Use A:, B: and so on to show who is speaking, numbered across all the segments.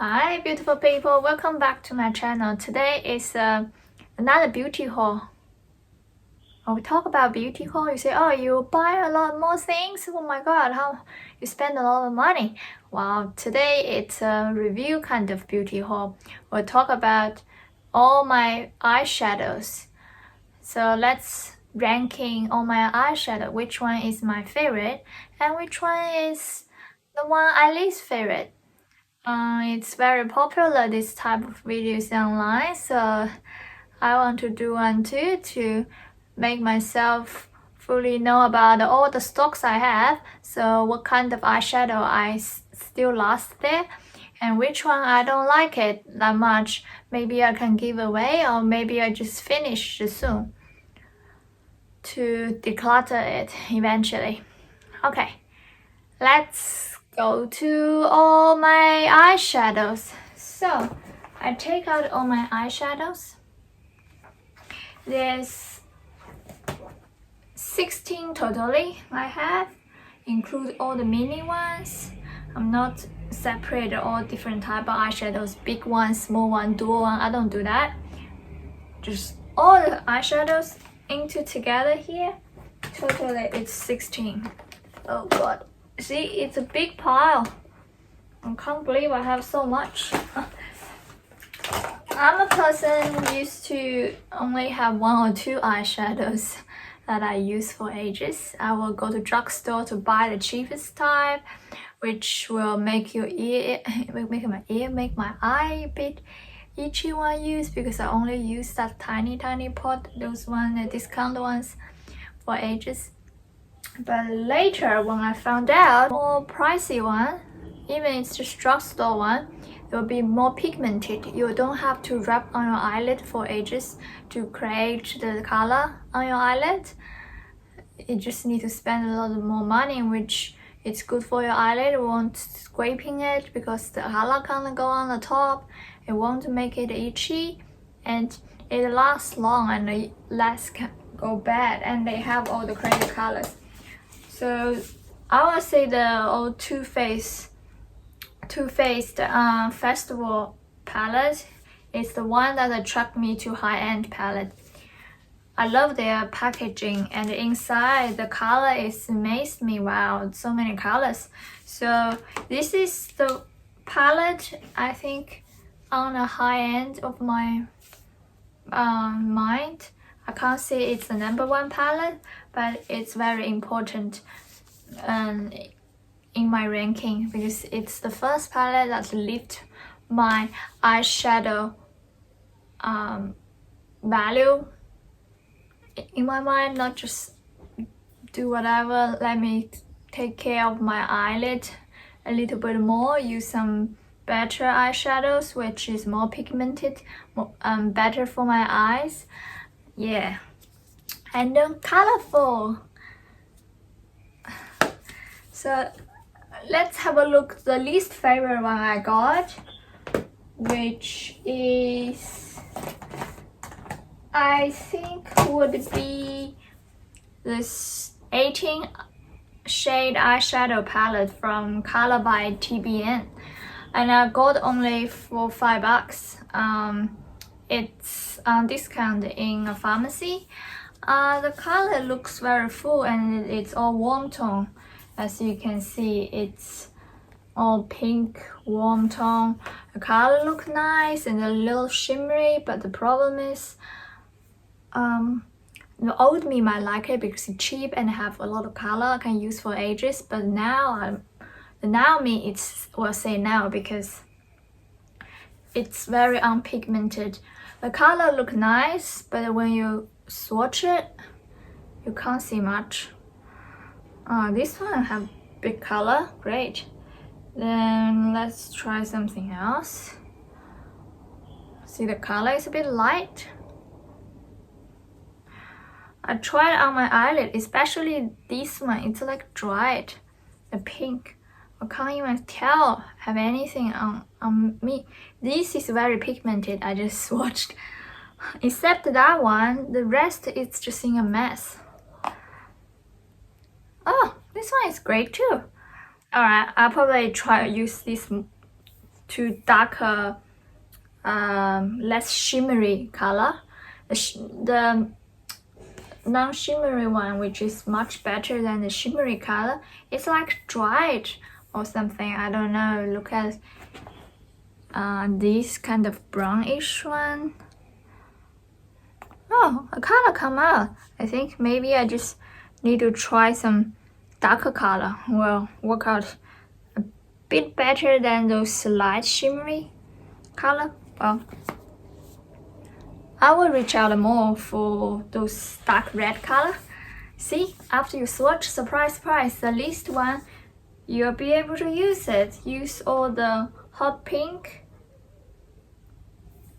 A: Hi beautiful people, welcome back to my channel. Today is another beauty haul. When we talk about beauty haul, you say, oh, you buy a lot more things? Oh my god, how you spend a lot of money. Well, today it's a review kind of beauty haul. We'll talk about all my eyeshadows. So let's ranking all my eyeshadow, which one is my favorite and which one is the one I least favorite. It's very popular, this type of videos online, so I want to do one too to make myself fully know about all the stocks I have. So what kind of eyeshadow I still last there and which one I don't like it that much. Maybe I can give away or maybe I just finish soon to declutter it eventually. Okay, let's go to all my eyeshadows. So I take out all my eyeshadows. There's 16 totally I have, include all the mini ones. I'm not separate all different type of eyeshadows, big one, small one, dual one. I don't do that. Just all the eyeshadows into together here. Totally it's 16. Oh god. See, it's a big pile. I can't believe I have so much. I'm a person who used to only have 1 or 2 eyeshadows that I use for ages. I will go to drugstore to buy the cheapest type, which will make your ear, make my eye a bit itchy when I use, because I only use that tiny pot, those one, the discount ones, for ages. But later, when I found out more pricey one, even it's just drugstore one, it will be more pigmented. You don't have to rub on your eyelid for ages to create the color on your eyelid. You just need to spend a lot more money, which it's good for your eyelid. It won't scraping it because the color can't go on the top. It won't make it itchy, and it lasts long and the less can go bad. And they have all the crazy colors. So I would say the old Too Faced Festival palette is the one that attracted me to high-end palette. I love their packaging, and inside the color is amazed me. Wow, so many colors. So this is the palette I think on the high end of my mind. I can't say it's the #1 palette, but it's very important in my ranking because it's the first palette that lift my eyeshadow value in my mind. Not just do whatever, let me take care of my eyelid a little bit more, use some better eyeshadows which is more pigmented, better for my eyes. Yeah, and colorful. So let's have a look at the least favorite one I got, which is, I think, would be this 18 shade eyeshadow palette from By TBN, and I got only for $5. It's on discount in a pharmacy. The color looks very full and it's all warm tone. As you can see, it's all pink, warm tone. The color look nice and a little shimmery, but the problem is, the old me might like it because it's cheap and have a lot of color I can use for ages. But now, the now me, it's, well, say now because it's very unpigmented. The color look nice, but when you swatch it, you can't see much. This one have big color, great. Then let's try something else. See, the color is a bit light. I tried on my eyelid, especially this one. It's like dried, the pink. I can't even tell have anything on me. This is very pigmented. I just swatched. Except that one, the rest is just in a mess. Oh, this one is great too. Alright, I'll probably try to use this to darker, less shimmery color. The non-shimmery one, which is much better than the shimmery color, it's like dried or something. I don't know. Look at this kind of brownish one. Oh, a color come out. I think maybe I just need to try some darker color. Will work out a bit better than those light shimmery color. Well, I will reach out more for those dark red color. See, after you swatch, surprise, surprise, the least one, you'll be able to use it. Use all the hot pink,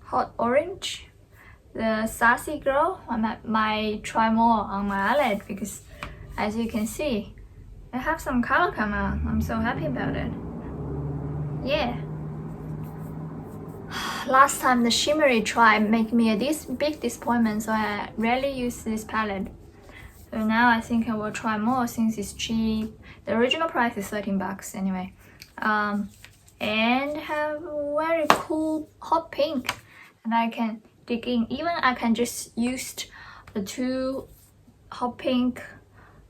A: hot orange, the sassy girl. I might try more on my eyelid because, as you can see, I have some color come out. I'm so happy about it. Yeah. Last time the shimmery try made me a big disappointment, so I rarely use this palette. So now I think I will try more since it's cheap. The original price is 13 bucks anyway. And have very cool hot pink, and I can dig in. Even I can just use the two hot pink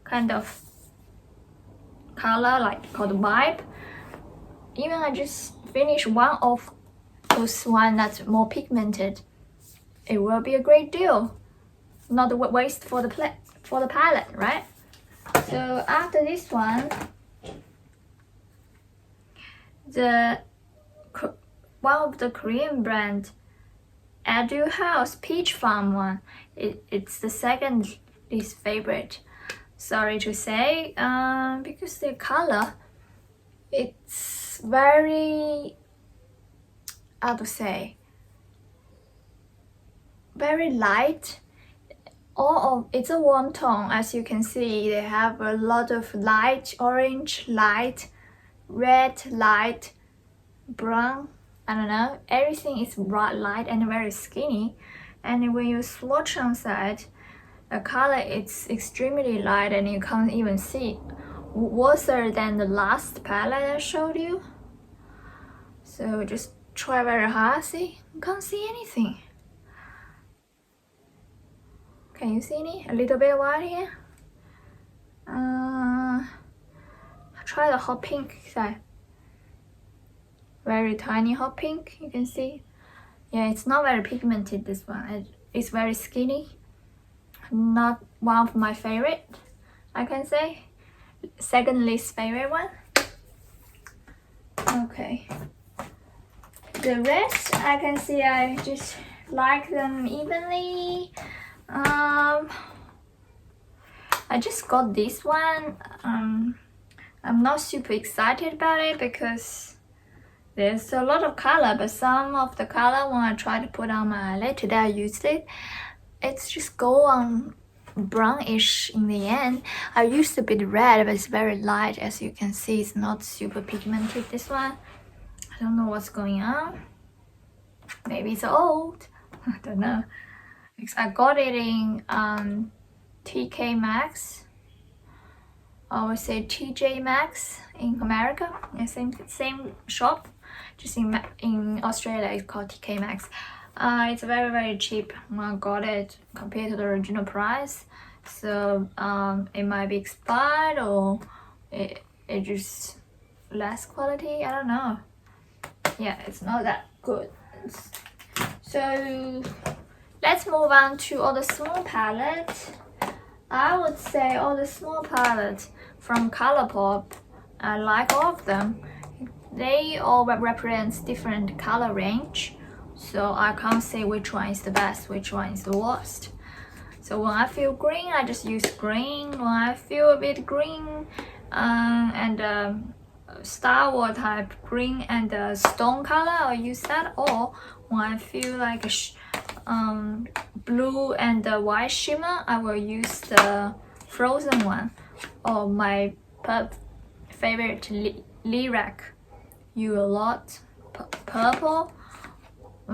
A: kind of color, like called Vibe. Even I just finish one of those one that's more pigmented, it will be a great deal. Not a waste for the palette, right? So after this one, one of the Korean brand, Edu House Peach Farm one, it's the second least favorite. Sorry to say, because the color, it's very, how to say, very light. It's a warm tone. As you can see, they have a lot of light orange, light red, light brown. I don't know. Everything is bright, light, and very skinny. And when you swatch on side, the color it's extremely light, and you can't even see worse than the last palette I showed you. So just try very hard. See, you can't see anything. Can you see any? A little bit white here. Try the hot pink side. Very tiny hot pink, you can see. Yeah, it's not very pigmented, this one. It's very skinny. Not one of my favorite, I can say. Second least favorite one. Okay. The rest, I can see I just like them evenly. I just got this one. I'm not super excited about it because there's a lot of color, but some of the color when I try to put on my eyelid, today I used it, it's just go on brownish in the end. I used a bit red, but it's very light. As you can see, it's not super pigmented, this one. I don't know what's going on. Maybe it's old. I don't know. I got it in TK Maxx. I would say TJ Maxx in America. Yeah, same shop. Just in Australia, it's called TK Maxx. It's very, very cheap when I got it compared to the original price. So it might be expired or it just less quality. I don't know. Yeah, it's not that good. So let's move on to all the small palettes. I would say all the small palettes from Colourpop, I like all of them. They all represent different color range, so I can't say which one is the best, which one is the worst. So when I feel green, I just use green. When I feel a bit green and Star Wars type green and stone color, I'll use that. Or when I feel like blue and white shimmer, I will use the frozen one. Or my favorite lilac, use a lot purple.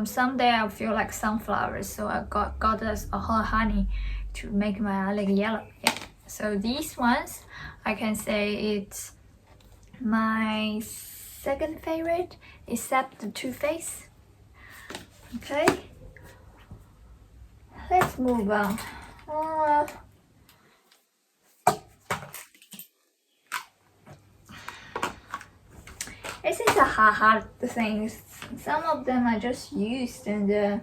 A: Someday I feel like sunflowers, so I got a whole honey to make my eyelid yellow. Yeah. So these ones, I can say it's my second favorite. except the Too Faced. Okay, let's move on. This is a hard thing. Some of them I just used and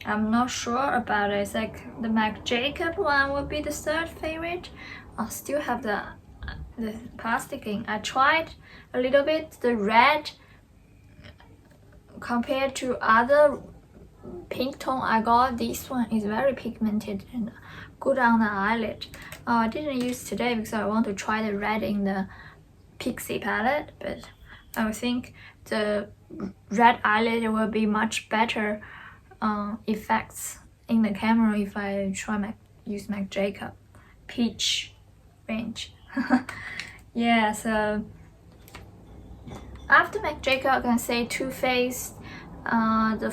A: I'm not sure about it. It's like the Marc Jacob one would be the third favorite. I still have the plasticing. I tried a little bit the red compared to other pink tone I got. This one is very pigmented and good on the eyelid. I didn't use today because I want to try the red in the Pixie palette, but I think the red eyelid will be much better effects in the camera if I use Marc Jacob peach range. Yeah, so after Marc Jacob I can say Too Faced, the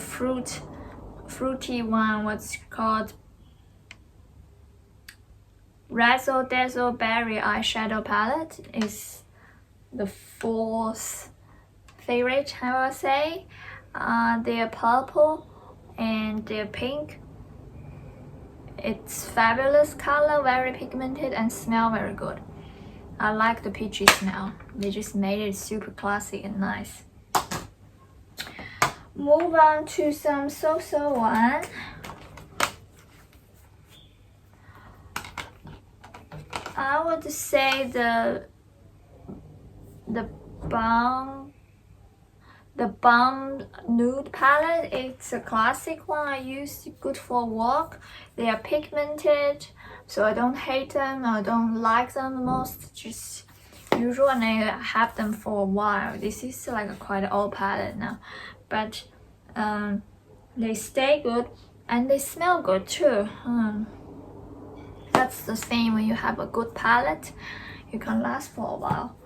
A: fruity one, what's called Razzle Dazzle Berry eyeshadow palette is the fourth favorite, I will say. They're purple and they're pink. It's fabulous color, very pigmented and smell very good. I like the peachy smell. They just made it super classy and nice. Move on to some SOSO one. I would say the Balm Nude palette. It's a classic one I use, good for walk. They are pigmented, so I don't hate them. I don't like them the most. Just usual, and I have them for a while. This is like a quite old palette now, but they stay good and they smell good too. That's the thing when you have a good palette, you can last for a while.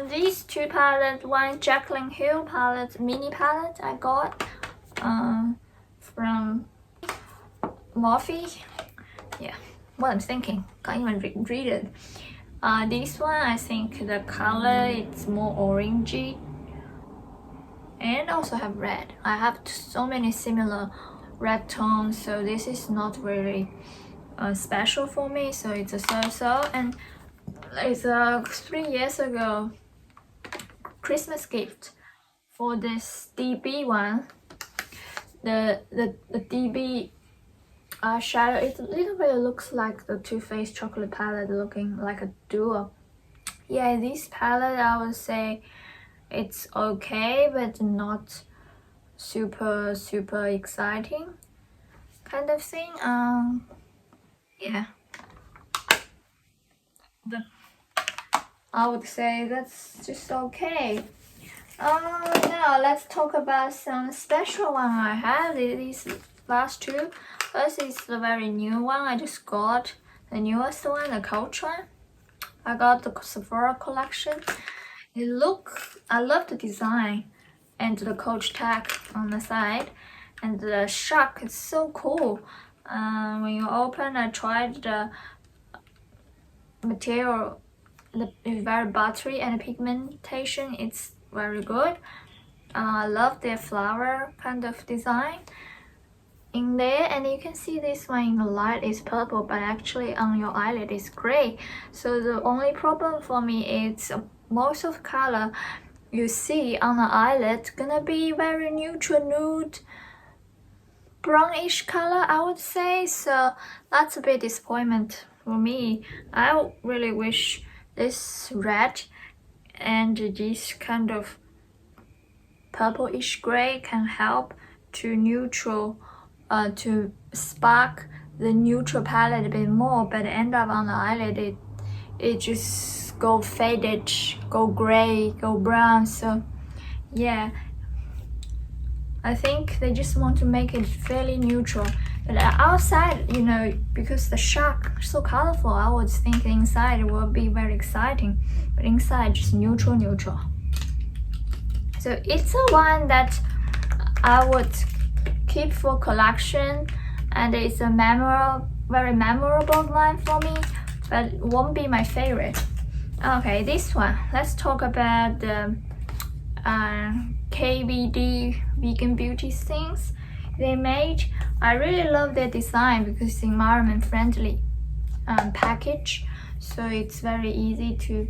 A: These two palettes, one Jaclyn Hill palette, mini palette I got from Morphe. Yeah, what I'm thinking, can't even read it. This one, I think the color it's more orangey and also have red. I have so many similar red tones, so this is not really special for me, so it's a so-so. And it's a 3 years ago Christmas gift for this DB one. The DB shadow, it a little bit looks like the Too Faced chocolate palette, looking like a duo. Yeah, this palette I would say it's okay, but not super exciting kind of thing. Yeah, I would say that's just okay. Now let's talk about some special one I have. These last two. First is the very new one. I just got the newest one, the Coach one. I got the Sephora collection. I love the design and the Coach tag on the side, and the shark is so cool. When you open, I tried the material. It's very buttery and the pigmentation it's very good. I love their flower kind of design in there, and you can see this one in the light is purple, but actually on your eyelid is gray. So the only problem for me is most of color you see on the eyelid gonna be very neutral nude brownish color, I would say. So that's a bit disappointment for me. I really wish this red and this kind of purplish gray can help to neutral to spark the neutral palette a bit more, but end up on the eyelid it just go faded, go gray, go brown. So yeah, I think they just want to make it fairly neutral. But outside, you know, because the shark is so colorful, I would think inside it will be very exciting, but inside just neutral. So it's a one that I would keep for collection, and it's a very memorable line for me, but it won't be my favorite. Okay, this one. Let's talk about the KVD vegan beauty things they made. I really love their design because it's environment friendly package, so it's very easy to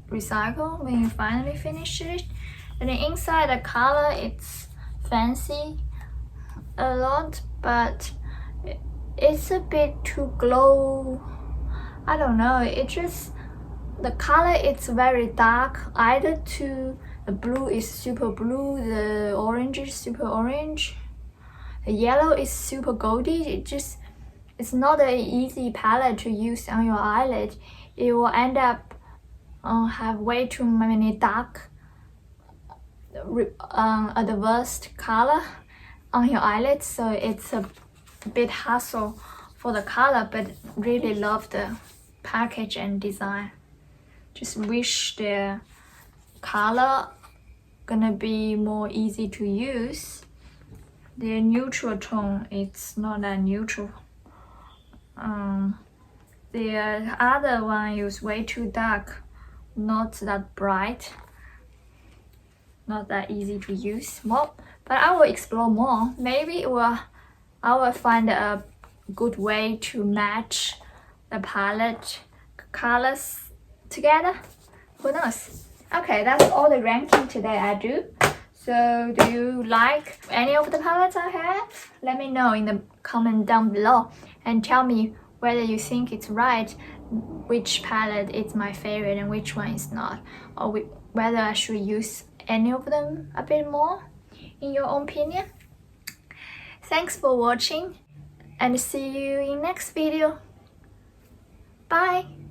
A: recycle when you finally finish it. And the inside, the color, it's fancy a lot, but it's a bit too glow. I don't know, it just, the color it's very dark, either to the blue is super blue, the orange is super orange, the yellow is super goldy. It's not an easy palette to use on your eyelid. It will end up have way too many dark adverse color on your eyelids, so it's a bit hassle for the color, but really love the package and design. Just wish the color gonna be more easy to use. The neutral tone, it's not that neutral. The other one is way too dark, not that bright, not that easy to use. Well, but I will explore more. Maybe I will find a good way to match the palette colors together. Who knows? Okay, that's all the ranking today I do. So do you like any of the palettes I have? Let me know in the comment down below and tell me whether you think it's right, which palette is my favorite and which one is not, or whether I should use any of them a bit more in your own opinion. Thanks for watching and see you in next video. Bye!